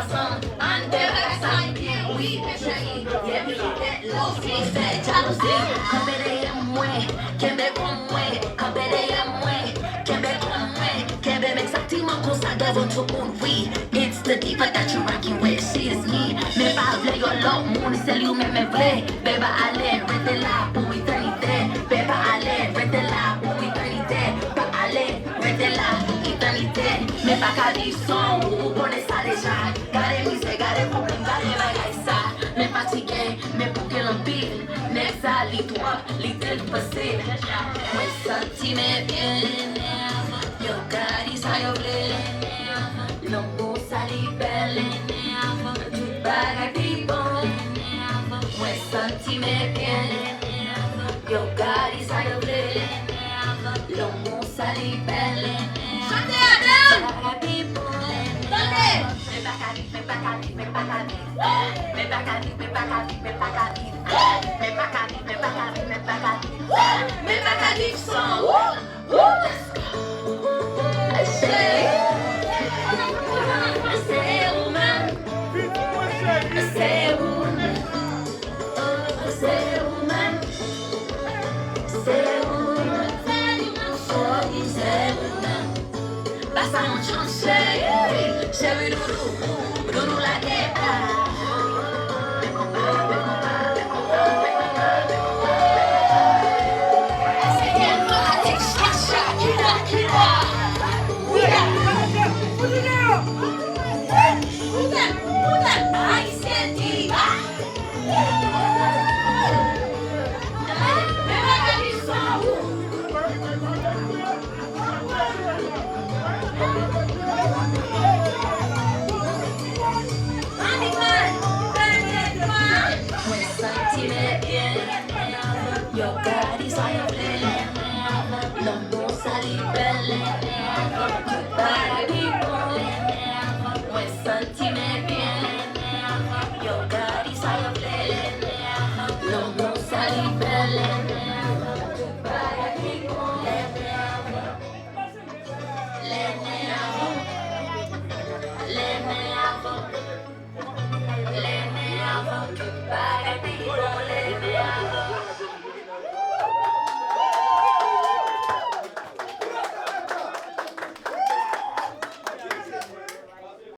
façon. En derrière ça, oui, mes chéris. Yeah, me that low, c'est jalousie. Kabede Mwen, Kembe comme Mwen, Kabede Mwen, Kembe comme Mwen, Kembe exactement comme ça devant tout le monde, oui. It's the diva that you rockin' with, she is me. Me pa vle yo lot, moun c'est lui même me vle. Beba ale, rete là pour éternité. Beba ale, rete là pour éternité. Ba ale, rete là pour éternité. Me pa ka di son, ou connaît ça déjà. Gade mise, gade problème, gade bagay ça. Me fatigué, me pouke l'empile. Next I lead up, lead till passé. Mwen santi me bien. Yo gadi sa yo vle. L'ambo sali belle. Tout bagay pi bon. Mwen santi me bien. Yo gadi sa yo vle. L'ambo sali belle. Chante Ave'w! Bagay pi bon. Chante! Me bakadi, me bakadi, me bakadi. Me bakadi, me bakadi, me bakadi. Me bakadi, me bakadi, me bakadi. Me bakadi son. Let's go. I say woman. I say woman. I say woman. Say woman. Say woman. Passa un chance. Chéri Doudou. Doudou la guerre. Haitian Diva. Yo gadi sa yo vle. L'ambo sali belle. Bagay pi bon. Mwen santi me bien. Yo gadi sa yo vle. L'ambo sali belle. Bagay pi bon. Bagay pi bon.